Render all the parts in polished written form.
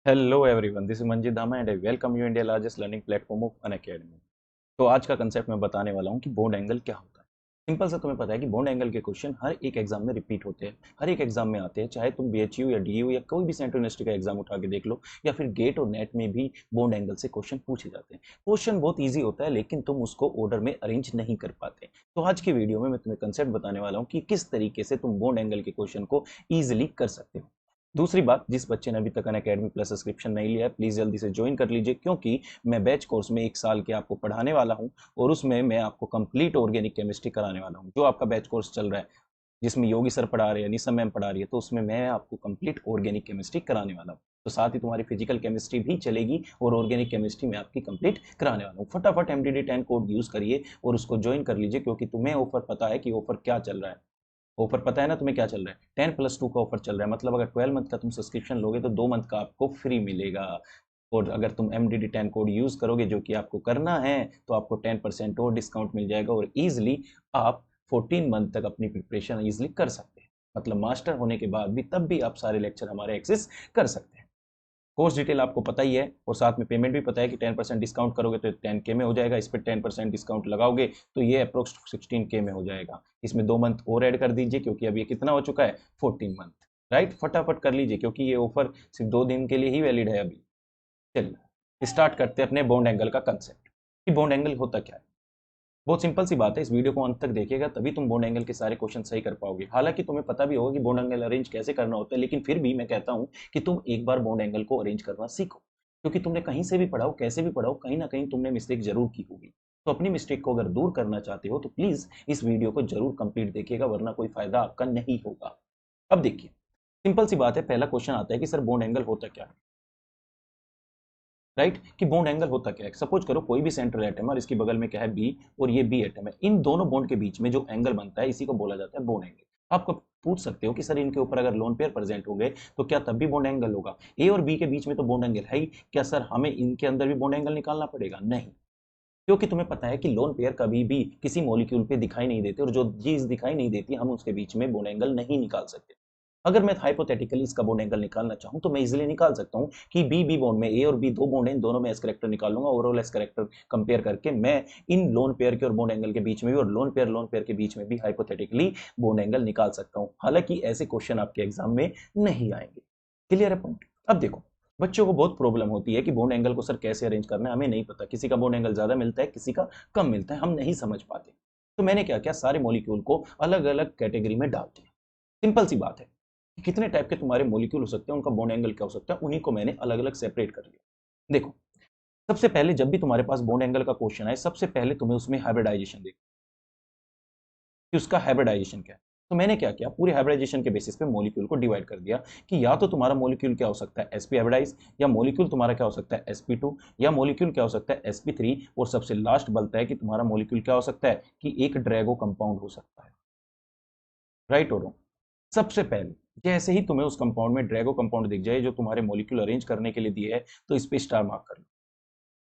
Hello everyone, this is Manjit Dhama and I welcome you India largest learning platform of Unacademy. तो आज का concept मैं बताने वाला हूँ कि बॉन्ड एंगल क्या होता है। सिंपल सा तुम्हें पता है कि बॉन्ड एंगल के क्वेश्चन हर एक एग्जाम में रिपीट होते हैं, हर एक एग्जाम में आते हैं, चाहे तुम बीएचयू या डीयू या कोई भी सेंट्रल यूनिवर्सिटी का एग्जाम उठा के देख लो, या फिर गेट और नेट में भी बॉन्ड एंगल से क्वेश्चन पूछे जाते हैं। क्वेश्चन बहुत ईजी होता है लेकिन तुम उसको ऑर्डर में अरेंज नहीं कर पाते। तो आज की वीडियो में मैं तुम्हें कंसेप्ट बताने वाला हूँ कि किस तरीके से तुम बॉन्ड एंगल के क्वेश्चन को ईजिली कर सकते हो। दूसरी बात, जिस बच्चे ने अभी तक अनअकैडमी प्लस सब्सक्रिप्शन नहीं लिया है प्लीज़ जल्दी से ज्वाइन कर लीजिए, क्योंकि मैं बैच कोर्स में 1 साल के आपको पढ़ाने वाला हूं और उसमें मैं आपको कंप्लीट ऑर्गेनिक केमिस्ट्री कराने वाला हूं। जो आपका बैच कोर्स चल रहा है जिसमें योगी सर पढ़ा रहे हैं, निशा मैम पढ़ा रही है, तो उसमें मैं आपको कंप्लीट ऑर्गेनिक केमिस्ट्री कराने वाला हूँ। तो साथ ही तुम्हारी फिजिकल केमिस्ट्री भी चलेगी और ऑर्गेनिक केमिस्ट्री में आपकी कंप्लीट कराने वाला हूँ। फटाफट MDD10 कोड यूज़ करिए और उसको ज्वाइन कर लीजिए, क्योंकि तुम्हें ऑफर पता है कि ऑफर क्या चल रहा है। ऑफर पता है ना तुम्हें क्या चल रहा है? 10+2 का ऑफर चल रहा है, मतलब अगर 12 मंथ का तुम सब्सक्रिप्शन लोगे तो 2 मंथ का आपको फ्री मिलेगा। और अगर तुम MDD10 कोड यूज करोगे, जो कि आपको करना है, तो आपको 10% और डिस्काउंट मिल जाएगा और ईजिली आप 14 मंथ तक अपनी प्रिपरेशन ईजिली कर सकते हैं। मतलब मास्टर होने के बाद भी तब भी आप सारे लेक्चर हमारे एक्सेस कर सकते हैं। कोर्स डिटेल आपको पता ही है और साथ में पेमेंट भी पता है कि 10% डिस्काउंट करोगे तो 10K में हो जाएगा, इस पर 10% डिस्काउंट लगाओगे तो ये अप्रोक्स 16K में हो जाएगा। इसमें 2 मंथ और ऐड कर दीजिए, क्योंकि अब ये कितना हो चुका है, 14 मंथ। राइट, फटाफट कर लीजिए क्योंकि ये ऑफर सिर्फ 2 दिन के लिए ही वैलिड है अभी। चलिए स्टार्ट करते हैं अपने बॉन्ड एंगल का कंसेप्ट कि बॉन्ड एंगल होता क्या है। बहुत सिंपल सी बात है, इस वीडियो को अंत तक देखिएगा तभी तुम बॉन्ड एंगल के सारे क्वेश्चन सही कर पाओगे। हालांकि तुम्हें पता भी होगा कि बॉन्ड एंगल अरेंज कैसे करना होता है, लेकिन फिर भी मैं कहता हूं कि तुम एक बार बॉन्ड एंगल को अरेंज करना सीखो, क्योंकि तुमने कहीं से भी पढ़ाओ, कैसे भी पढ़ाओ, कहीं ना कहीं तुमने मिस्टेक जरूर की होगी। तो अपनी मिस्टेक को अगर दूर करना चाहते हो तो प्लीज इस वीडियो को जरूर कंप्लीट देखिएगा, वरना कोई फायदा आपका नहीं होगा। अब देखिए, सिंपल सी बात है, पहला क्वेश्चन आता है कि सर बॉन्ड एंगल होता क्या है। राइट, कि बॉन्ड एंगल होता क्या है। सपोज करो कोई भी सेंट्रल एटम और इसके बगल में क्या है बी, और ये बी एटम है, इन दोनों बॉन्ड के बीच में जो एंगल बनता है इसी को बोला जाता है बॉन्ड एंगल। आप कब पूछ सकते हो कि सर इनके ऊपर अगर लोन पेयर प्रेजेंट हो गए तो क्या तब भी बॉन्ड एंगल होगा? ए और बी के बीच में तो बॉन्ड एंगल है ही, क्या सर हमें इनके अंदर भी बॉन्ड एंगल निकालना पड़ेगा? नहीं, क्योंकि तुम्हें पता है कि लोन पेयर कभी भी किसी मॉलिक्यूल पे दिखाई नहीं देते, और जो चीज दिखाई नहीं देती हम उसके बीच में बॉन्ड एंगल नहीं निकाल सकते। अगर मैं हाइपोथेटिकली इसका बॉन्ड एंगल निकालना चाहूं तो मैं इजीली निकाल सकता हूं कि बी बी बॉन्ड में ए और बी दो बॉन्ड है, इन दोनों में एस करेक्टर निकाल लूंगा, ओवरऑल एस करेक्टर कंपेयर करके मैं इन लोन पेयर के और बॉन्ड एंगल के बीच में भी और लोन पेयर के बीच में भी हाइपोथेटिकली बॉन्ड एंगल निकाल सकता हूं। हालांकि ऐसे क्वेश्चन आपके एग्जाम में नहीं आएंगे। क्लियर है पॉइंट? अब देखो, बच्चों को बहुत प्रॉब्लम होती है कि बॉन्ड एंगल को सर कैसे अरेंज करना है, हमें नहीं पता, किसी का बॉन्ड एंगल ज्यादा मिलता है, किसी का कम मिलता है, हम नहीं समझ पाते। तो मैंने क्या किया, सारे मॉलिक्यूल को अलग अलग कैटेगरी में डाल दिया। सिंपल सी बात है कि कितने टाइप के तुम्हारे मॉलिक्यूल हो सकते हैं, उनका बॉन्ड एंगल क्या हो सकता है, उन्हीं को मैंने अलग अलग सेपरेट कर लिया। देखो, सबसे पहले जब भी तुम्हारे पास बॉन्ड एंगल का क्वेश्चन आए, सबसे पहले तुम्हें उसमें हाइब्रिडाइजेशन देखो कि उसका हाइब्रिडाइजेशन क्या है। तो मैंने क्या किया, पूरे हाइब्रिडाइजेशन के बेसिस पे मॉलिक्यूल को डिवाइड कर दिया कि या तो तुम्हारा मॉलिक्यूल क्या हो सकता है sp हाइब्रिडाइज, या मॉलिक्यूल तुम्हारा क्या हो सकता है sp2, या मॉलिक्यूल क्या हो सकता है sp3, और सबसे लास्ट बनता है कि तुम्हारा मॉलिक्यूल क्या हो सकता है कि एक ड्रैगो कंपाउंड हो सकता है। राइट और रॉन्ग? सबसे पहले जैसे ही तुम्हें उस कंपाउंड में ड्रैगो कंपाउंड दिख जाए जो तुम्हारे मॉलिक्यूल अरेंज करने के लिए दिए है, तो इस पे स्टार मार्क कर लो।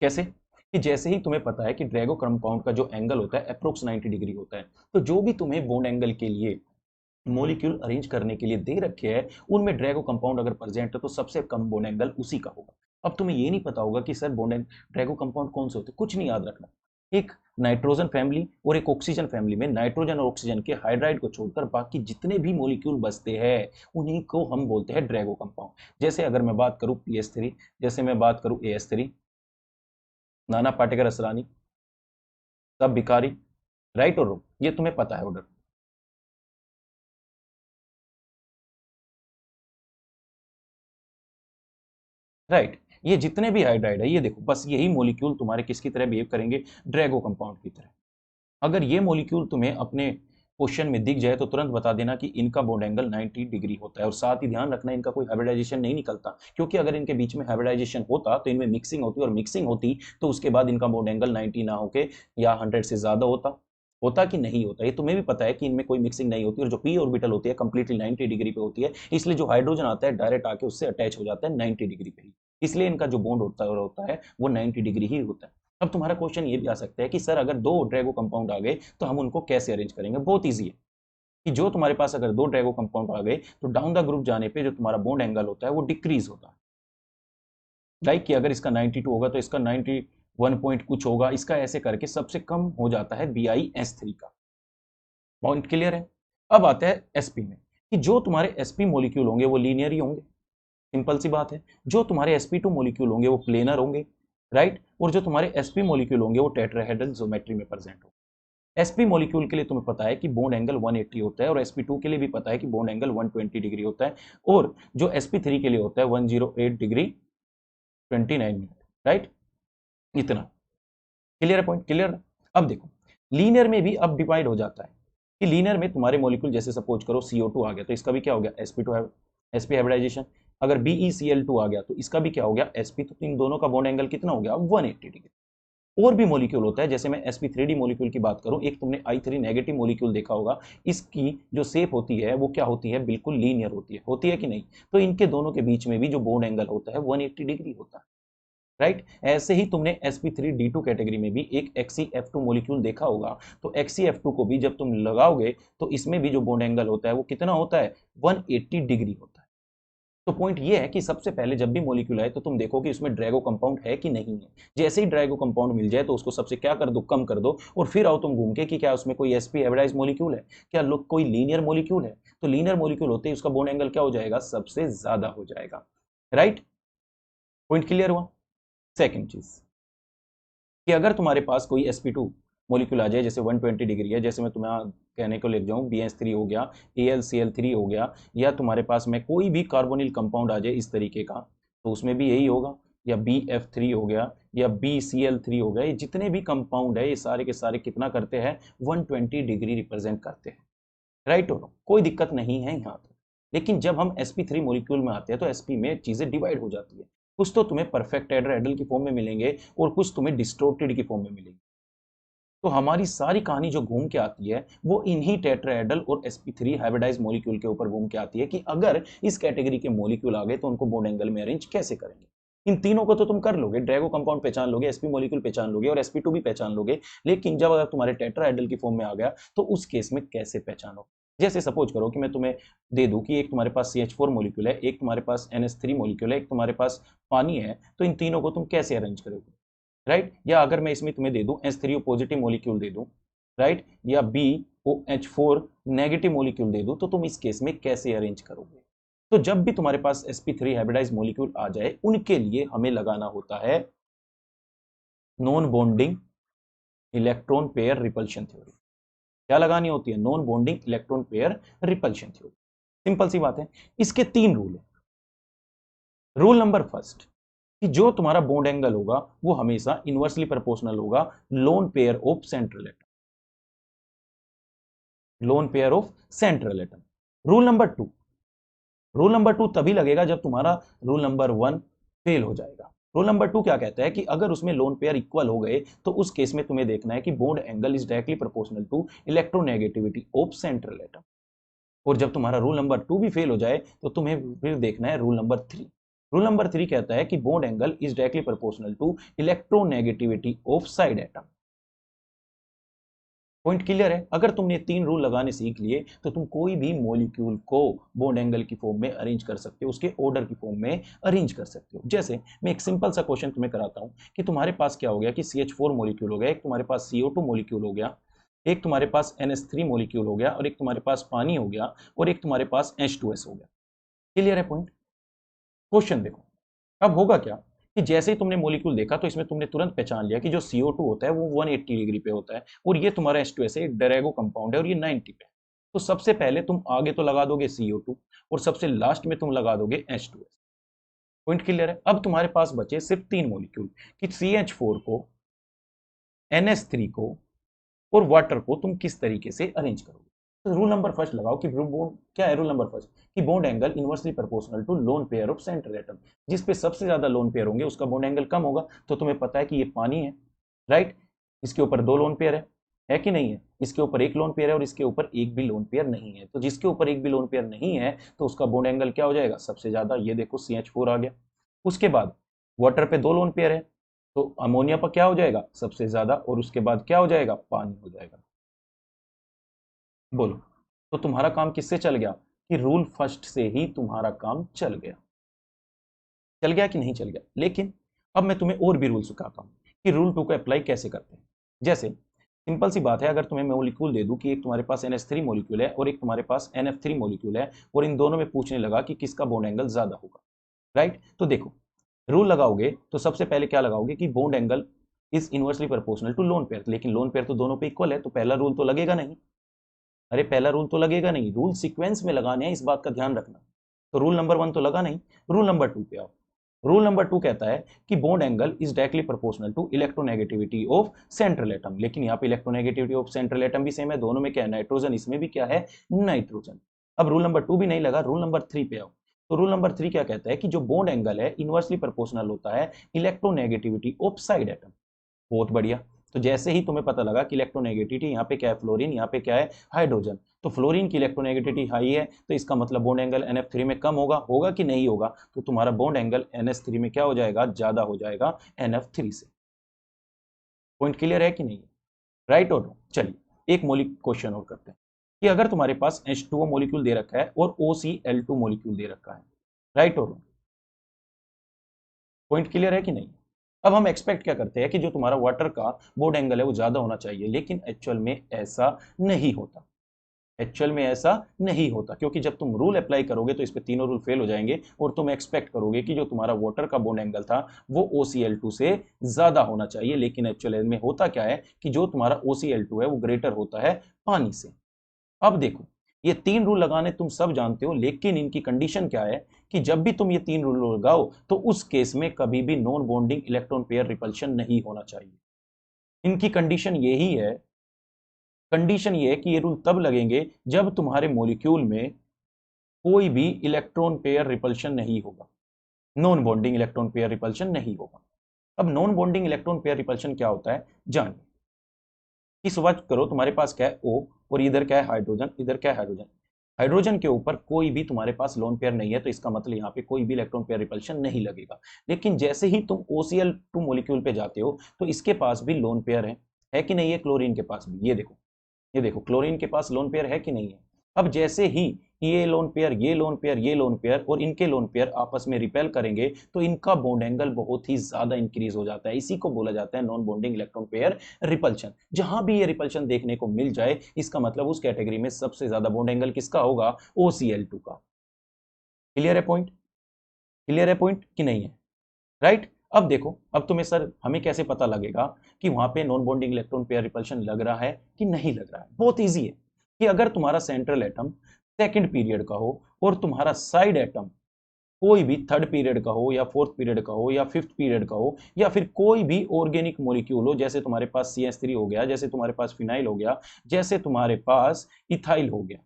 कैसे? कि जैसे ही तुम्हें पता है कि ड्रैगो कंपाउंड का जो एंगल होता है अप्रोक्स 90 डिग्री होता है, तो जो भी तुम्हें बॉन्ड एंगल के लिए मॉलिक्यूल अरेंज करने के लिए दे रखे हैं, उनमें ड्रैगो कंपाउंड अगर प्रेजेंट है तो सबसे कम बॉन्ड एंगल उसी का होगा। अब तुम्हें ये नहीं पता होगा कि सर बॉन्ड ड्रैगो कंपाउंड कौन से होते हैं, कुछ नहीं याद रखना। एक नाइट्रोजन फैमिली और एक ऑक्सीजन फैमिली में नाइट्रोजन और ऑक्सीजन के हाइड्राइड को छोड़कर बाकी जितने भी मॉलिक्यूल बचते हैं उन्हीं को हम बोलते हैं ड्रैगो कंपाउंड। जैसे अगर मैं बात करूं PS3, जैसे मैं बात करूं AS3, नाना पाटेकर असरानी, सब भिखारी। राइट और रॉन्ग? ये तुम्हें पता है ऑर्डर। राइट, ये जितने भी हाइड्राइड है, ये देखो बस यही मॉलिक्यूल तुम्हारे किसकी तरह बिहेव करेंगे, ड्रैगो कंपाउंड की तरह। अगर ये मॉलिक्यूल तुम्हें अपने क्वेश्चन में दिख जाए तो तुरंत बता देना कि इनका बॉन्ड एंगल 90 डिग्री होता है, और साथ ही ध्यान रखना इनका कोई हाइब्रिडाइजेशन नहीं निकलता, क्योंकि अगर इनके बीच में हाइब्रिडाइजेशन होता तो इनमें मिक्सिंग होती, और मिक्सिंग होती तो उसके बाद इनका बॉन्ड एंगल 90 ना होके या 100 से ज्यादा होता। होता कि नहीं होता? ये तुम्हें भी पता है कि इनमें कोई मिक्सिंग नहीं होती, और जो पी ऑर्बिटल होती है कंप्लीटली 90 डिग्री पे होती है, इसलिए जो हाइड्रोजन आता है डायरेक्ट आके उससे अटैच हो जाता है 90 डिग्री पे ही, इसलिए इनका जो बॉन्ड होता है वो 90 डिग्री ही होता है। अब तुम्हारा क्वेश्चन ये भी आ सकता है कि सर अगर दो ड्रैगो कंपाउंड आ गए तो हम उनको कैसे अरेंज करेंगे? बहुत ईजी है कि जो तुम्हारे पास अगर दो ड्रैगो कंपाउंड आ गए तो डाउन द ग्रुप जाने पे जो तुम्हारा बॉन्ड एंगल होता है वो डिक्रीज होता है। लाइक कि अगर इसका 92 होगा तो इसका 91 पॉइंट कुछ होगा, इसका ऐसे करके सबसे कम हो जाता है BiS3 का। पॉइंट क्लियर है। अब आता है sp में, कि जो तुम्हारे sp मॉलिक्यूल होंगे वो लीनियर ही होंगे, सिंपल सी बात है। जो तुम्हारे sp2 मॉलिक्यूल होंगे वो प्लेनर होंगे, राइट। और जो तुम्हारे sp मॉलिक्यूल होंगे वो टेट्राहेड्रल ज्योमेट्री में प्रेजेंट होंगे। sp मॉलिक्यूल के लिए तुम्हें पता है कि बॉन्ड एंगल 180 होता है, और sp2 के लिए भी पता है कि बॉन्ड एंगल 120 डिग्री होता है, और जो sp3 के लिए होता है 108 डिग्री 29 मिनट, राइट। इतना क्लियर है, पॉइंट क्लियर। अब देखो लीनियर में भी अब डिवाइड हो जाता है, कि लीनियर में तुम्हारे मॉलिक्यूल जैसे सपोज करो CO2 आ गया तो इसका भी क्या हो गया sp2 है, sp हाइब्रिडाइजेशन। अगर BeCl2 आ गया तो इसका भी क्या हो गया sp, तो इन दोनों का बॉन्ड एंगल कितना हो गया 180 डिग्री। और भी मॉलिक्यूल होता है, जैसे मैं sp3d मॉलिक्यूल की बात करूं, एक तुमने I3 नेगेटिव मॉलिक्यूल देखा होगा, इसकी जो शेप होती है वो क्या होती है, बिल्कुल लीनियर होती है कि नहीं। तो इनके दोनों के बीच में भी जो बॉन्ड एंगल होता है 180 डिग्री होता है, राइट। ऐसे ही तुमने sp3d2 कैटेगरी में भी एक XeF2 मॉलिक्यूल देखा होगा, तो XeF2 को भी जब तुम लगाओगे तो इसमें भी जो बॉन्ड एंगल होता है वो कितना होता है 180 डिग्री होता है। तो पॉइंट ये है कि सबसे पहले जब भी मॉलिक्यूल आए तो तुम देखो कि उसमें ड्रैगो कंपाउंड है कि नहीं है। जैसे ही ड्रैगो कंपाउंड मिल जाए तो उसको सबसे क्या कर दो, कम कर दो, और फिर आओ तुम घूम के कि क्या उसमें कोई sp हाइब्रिडाइज्ड मॉलिक्यूल है, क्या लोग कोई लीनियर मॉलिक्यूल है। तो लीनियर मॉलिक्यूल होते ही उसका बॉन्ड एंगल क्या हो जाएगा, सबसे ज्यादा हो जाएगा, राइट। पॉइंट क्लियर हुआ। सेकेंड चीज कि अगर तुम्हारे पास कोई sp2 मॉलिक्यूल आ जाए, जैसे 120 डिग्री है, जैसे मैं तुम्हें कहने को ले जाऊं BS3 हो गया, AlCl3 हो गया, या तुम्हारे पास में कोई भी कार्बोनिल कंपाउंड आ जाए इस तरीके का, तो उसमें भी यही होगा, या BF3 हो गया, या BCl3 हो गया, ये जितने भी कंपाउंड है ये सारे के सारे कितना करते हैं 120 डिग्री रिप्रेजेंट करते हैं, राइट। और कोई दिक्कत नहीं है यहाँ पर। लेकिन जब हम sp3 मॉलिक्यूल में आते हैं तो sp में चीजें डिवाइड हो जाती है, कुछ तो तुम्हें परफेक्ट टेट्राहेड्रल की फॉर्म में मिलेंगे और कुछ तुम्हें डिस्टोर्टेड की फॉर्म में मिलेंगे। तो हमारी सारी कहानी जो घूम के आती है वो इन्हीं टेट्राहेड्रल और sp3 हाइब्रिडाइज्ड मॉलिक्यूल के ऊपर घूम के आती है, कि अगर इस कैटेगरी के मॉलिक्यूल आ गए तो उनको बॉन्ड एंगल में अरेंज कैसे करेंगे। इन तीनों को तो तुम कर लोगे, ड्रैगो कंपाउंड पहचान लोगे, sp मॉलिक्यूल पहचान लोगे और sp2 भी पहचान लोगे, लेकिन जब अगर तुम्हारे टेट्राहेड्रल की फॉर्म में आ गया तो उस केस में कैसे पहचानो। जैसे सपोज करो कि मैं तुम्हें दे दूं कि एक तुम्हारे पास CH4 मॉलिक्यूल है, एक तुम्हारे पास NH3 मॉलिक्यूल है, एक तुम्हारे पास पानी है, तो इन तीनों को तुम कैसे अरेंज करोगे, राइट। या अगर मैं इसमें तुम्हें दे दूं H3O पॉजिटिव मॉलिक्यूल दे दूं, राइट, या BOH4 नेगेटिव मॉलिक्यूल दे दूं, तो तुम इस केस में कैसे अरेंज करोगे। तो जब भी तुम्हारे पास sp3 हाइब्रिडाइज्ड मॉलिक्यूल आ जाए उनके लिए हमें लगाना होता है non bonding electron pair repulsion theory. क्या लगानी होती है, non bonding electron pair repulsion theory. Simple सी बात है। इसके 3 रूल है। रूल नंबर फर्स्ट, कि जो तुम्हारा बॉन्ड एंगल होगा वो हमेशा इनवर्सली प्रोपोर्शनल होगा loan pair of central atom, loan pair of central atom. Rule number two तभी लगेगा जब तुम्हारा रूल नंबर 1 फेल हो जाएगा। रूल नंबर 2 क्या कहता है कि अगर उसमें लोन पेयर इक्वल हो गए तो उस केस में तुम्हें देखना है कि bond angle is directly proportional to electronegativity of central atom. और जब तुम्हारा रूल नंबर 2 भी फेल हो जाए तो तुम्हें फिर देखना है रूल नंबर 3। रूल नंबर 3 कहता है कि bond angle is directly proportional to electronegativity of side atom. Point clear है। अगर तुमने 3 रूल लगाने सीख लिए तो तुम कोई भी मॉलिक्यूल को बॉन्ड एंगल की फॉर्म में अरेंज कर सकते हो, उसके ऑर्डर की फॉर्म में अरेंज कर सकते हो। जैसे मैं एक सिंपल सा क्वेश्चन तुम्हें कराता हूं कि तुम्हारे पास क्या हो गया कि CH4 मॉलिक्यूल हो गया, एक तुम्हारे पास CO2 मॉलिक्यूल हो गया, एक तुम्हारे पास NH3 मॉलिक्यूल हो गया, और एक तुम्हारे पास पानी हो गया, और एक तुम्हारे पास H2S हो गया। क्लियर है पॉइंट। क्वेश्चन देखो, अब होगा क्या कि जैसे ही तुमने मॉलिक्यूल देखा तो इसमें तुमने तुरंत पहचान लिया कि जो CO2 होता है वो 180 डिग्री पे होता है, और ये तुम्हारा H2S है, एक डरेगो कंपाउंड है और ये 90 पे। तो सबसे पहले तुम आगे तो लगा दोगे CO2 और सबसे लास्ट में तुम लगा दोगे H2S। पॉइंट क्लियर है। अब तुम्हारे पास बचे सिर्फ 3 मॉलिक्यूल, कि CH4 को, NH3 को और वाटर को तुम किस तरीके से अरेंज करोगे। तो रूल नंबर फर्स्ट लगाओ कि बॉन्ड क्या है, रूल नंबर फर्स्ट कि bond angle inversely proportional to lone pair of central atom. जिस पे सबसे ज्यादा लोन पेयर होंगे उसका बॉन्ड एंगल कम होगा। तो तुम्हें पता है कि ये पानी है, राइट, इसके ऊपर 2 लोन पेयर है कि नहीं है, इसके ऊपर 1 लोन पेयर है और इसके ऊपर एक भी लोन पेयर नहीं है। तो जिसके ऊपर एक भी लोन पेयर नहीं है तो उसका बॉन्ड एंगल क्या हो जाएगा, सबसे ज्यादा। ये देखो CH4 आ गया। उसके बाद वाटर पे 2 लोन पेयर है, तो अमोनिया पर क्या हो जाएगा, सबसे ज्यादा, और उसके बाद क्या हो जाएगा, पानी हो जाएगा। बोलो, तो तुम्हारा काम किससे चल गया, कि रूल फर्स्ट से ही तुम्हारा काम चल गया। चल गया कि नहीं चल गया। लेकिन अब मैं तुम्हें और भी रूल सिखाता हूँ कि रूल 2 को अप्लाई कैसे करते हैं। जैसे सिंपल सी बात है, अगर तुम्हें मॉलिक्यूल दे दूं कि एक तुम्हारे पास NH3 मॉलिक्यूल है और एक तुम्हारे पास NF3 मॉलिक्यूल है, और इन दोनों में पूछने लगा कि किसका बॉन्ड एंगल ज्यादा होगा, राइट? तो देखो, रूल लगाओगे तो सबसे पहले क्या लगाओगे कि bond angle is inversely proportional to lone pair. लेकिन लोन पेयर तो दोनों पे इक्वल है, तो पहला रूल तो लगेगा नहीं। अरे पहला रूल तो लगेगा नहीं, रूल सीक्वेंस में लगाने हैं, इस बात का ध्यान रखना। तो रूल नंबर 1 तो लगा नहीं, रूल नंबर 2 पे आओ। रूल नंबर 2 कहता है कि bond angle is directly proportional to electronegativity of central atom. लेकिन यहाँ पे इलेक्ट्रोनेगेटिविटी ऑफ सेंट्रल एटम भी सेम है, दोनों में क्या है, नाइट्रोजन, इसमें भी क्या है, नाइट्रोजन। अब रूल नंबर 2 भी नहीं लगा, रूल नंबर 3 पे आओ। तो रूल नंबर 3 क्या कहता है कि जो बॉन्ड एंगल है इनवर्सली प्रोपोर्शनल होता है इलेक्ट्रोनेगेटिविटी ऑफ साइड एटम। बहुत बढ़िया। तो जैसे ही तुम्हें पता लगा कि इलेक्ट्रोनेगेटिविटी यहाँ पे क्या है, फ्लोरीन, यहाँ पे क्या है, हाइड्रोजन, तो फ्लोरीन की इलेक्ट्रोनेगेटिविटी हाई है, तो इसका मतलब बॉन्ड एंगल NF3 में कम होगा, होगा कि नहीं होगा? तो तुम्हारा बॉन्ड एंगल NH3 में क्या हो जाएगा, ज्यादा हो जाएगा NF3 से। पॉइंट क्लियर है कि नहीं? राइट और नो? चलिए एक मॉलिक्यूल क्वेश्चन और करते हैं कि अगर तुम्हारे पास H2O मॉलिक्यूल दे रखा है और OCl2 मॉलिक्यूल दे रखा है, राइट और नो? पॉइंट क्लियर है कि नहीं? अब हम एक्सपेक्ट क्या करते हैं कि जो तुम्हारा वाटर का बॉन्ड एंगल है वो ज्यादा होना चाहिए, लेकिन एक्चुअल में ऐसा नहीं होता। एक्चुअल में ऐसा नहीं होता, क्योंकि जब तुम रूल अप्लाई करोगे तो इस पे तीनों रूल फेल हो जाएंगे और तुम एक्सपेक्ट करोगे कि जो तुम्हारा वाटर का बॉन्ड एंगल था वो OCl2 से ज्यादा होना चाहिए। लेकिन एक्चुअल में होता क्या है कि जो तुम्हारा OCl2 है वो ग्रेटर होता है पानी से। अब देखो, ये 3 रूल लगाने तुम सब जानते हो, लेकिन इनकी कंडीशन क्या है कि जब भी तुम ये 3 रूल लगाओ तो उस केस में कभी भी non bonding electron pair repulsion नहीं होना चाहिए। इनकी कंडीशन यही है, कंडीशन ये है कि ये रूल तब लगेंगे जब तुम्हारे मॉलिक्यूल में कोई भी इलेक्ट्रॉन पेयर रिपल्शन नहीं होगा, non bonding electron pair repulsion नहीं होगा। अब non bonding electron pair repulsion क्या होता है जानिए। कि सुबह करो, तुम्हारे पास क्या है, O, और इधर क्या है, हाइड्रोजन, इधर क्या है, हाइड्रोजन। हाइड्रोजन के ऊपर कोई भी तुम्हारे पास लोन पेयर नहीं है, तो इसका मतलब यहाँ पे कोई भी इलेक्ट्रॉन पेयर रिपल्शन नहीं लगेगा। लेकिन जैसे ही तुम OCl2 मॉलिक्यूल पे जाते हो तो इसके पास भी लोन पेयर है कि नहीं है, क्लोरीन के पास भी। ये देखो, ये देखो, क्लोरीन के पास लोन पेयर है कि नहीं है? अब जैसे ही ये लोन पेयर, ये लोन पेयर, ये लोन पेयर और इनके लोन पेयर आपस में रिपेल करेंगे तो इनका बॉन्ड एंगल बहुत ही ज्यादा इंक्रीज हो जाता है। इसी को बोला जाता है non bonding electron pair repulsion. जहां भी ये रिपल्शन देखने को मिल जाए, इसका मतलब उस कैटेगरी में सबसे ज्यादा बॉन्ड एंगल किसका होगा, OCl2 का। क्लियर है पॉइंट? क्लियर है पॉइंट कि नहीं है? राइट? अब देखो, अब तुम्हें सर हमें कैसे पता लगेगा कि वहां पे non bonding electron pair repulsion लग रहा है कि नहीं लग रहा है? बहुत इजी है कि अगर तुम्हारा सेंट्रल एटम सेकंड पीरियड का हो और तुम्हारा साइड एटम कोई भी थर्ड पीरियड का हो या फोर्थ पीरियड का हो या फिफ्थ पीरियड का हो, या फिर कोई भी ऑर्गेनिक मॉलिक्यूल हो, जैसे तुम्हारे पास CH3 हो गया, जैसे तुम्हारे पास फिनाइल हो गया, जैसे तुम्हारे पास इथाइल हो गया,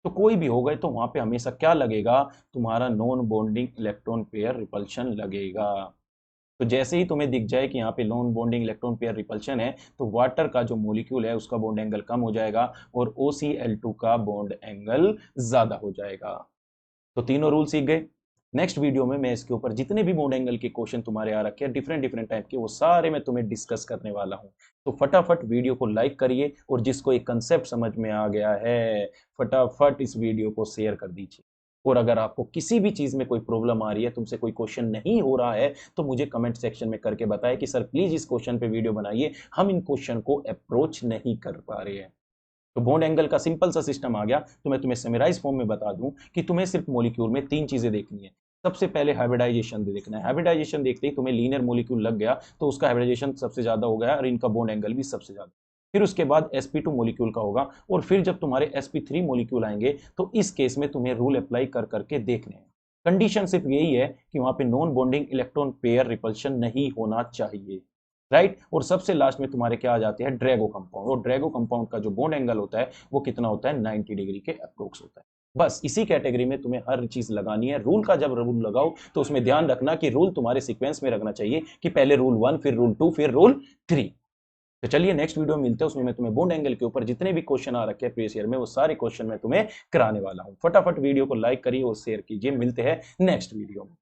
तो कोई भी हो गए तो वहां पे हमेशा क्या लगेगा, तुम्हारा non bonding electron pair repulsion लगेगा। तो जैसे ही तुम्हें दिख जाए कि यहाँ पे non bonding electron pair repulsion है, तो वाटर का जो मॉलिक्यूल है उसका बॉन्ड एंगल कम हो जाएगा और OCl2 का बॉन्ड एंगल ज्यादा हो जाएगा। तो तीनों रूल सीख गए। नेक्स्ट वीडियो में मैं इसके ऊपर जितने भी बॉन्ड एंगल के क्वेश्चन तुम्हारे आ रखे हैं डिफरेंट डिफरेंट टाइप के, वो सारे मैं तुम्हें डिस्कस करने वाला हूं। तो फटाफट वीडियो को लाइक करिए, और जिसको एक कंसेप्ट समझ में आ गया है फटाफट इस वीडियो को शेयर कर दीजिए। और अगर आपको किसी भी चीज में कोई प्रॉब्लम आ रही है, तुमसे कोई क्वेश्चन नहीं हो रहा है, तो मुझे कमेंट सेक्शन में करके बताएं कि सर प्लीज इस क्वेश्चन पे वीडियो बनाइए, हम इन क्वेश्चन को अप्रोच नहीं कर पा रहे हैं। तो बॉन्ड एंगल का सिंपल सा सिस्टम आ गया। तो मैं तुम्हें सेमराइज फॉर्म में बता दूं कि तुम्हें सिर्फ मॉलिक्यूल में 3 चीजें देखनी है। सबसे पहले हाइब्रिडाइजेशन देखना है, हाइब्रिडाइजेशन देखते ही तुम्हें लीनियर मॉलिक्यूल लग गया तो उसका हाइब्रिडाइजेशन सबसे ज्यादा हो गया और इनका बॉन्ड एंगल भी सबसे ज्यादा। फिर उसके बाद sp2 मॉलिक्यूल का होगा, और फिर जब तुम्हारे sp3 मॉलिक्यूल आएंगे तो इस केस में तुम्हें रूल अप्लाई कर करके देखने हैं। कंडीशन सिर्फ यही है कि वहां पे non bonding electron pair repulsion नहीं होना चाहिए, राइट? और सबसे लास्ट में तुम्हारे क्या आ जाते हैं, ड्रैगो कंपाउंड। और ड्रैगो कंपाउंड का जो बॉन्ड एंगल होता है वो कितना होता है, 90 डिग्री के अप्रोक्स होता है। बस इसी कैटेगरी में तुम्हें हर चीज लगानी है। रूल का जब रूल लगाओ तो उसमें ध्यान रखना कि रूल तुम्हारे सीक्वेंस में रखना चाहिए, कि पहले रूल 1, फिर रूल 2, फिर रूल 3। तो चलिए नेक्स्ट वीडियो में मिलते हैं, उसमें मैं तुम्हें बॉन्ड एंगल के ऊपर जितने भी क्वेश्चन आ रखे हैं प्रीवियस ईयर में वो सारे क्वेश्चन मैं तुम्हें कराने वाला हूं। फटाफट वीडियो को लाइक करिए और शेयर कीजिए। मिलते हैं नेक्स्ट वीडियो में।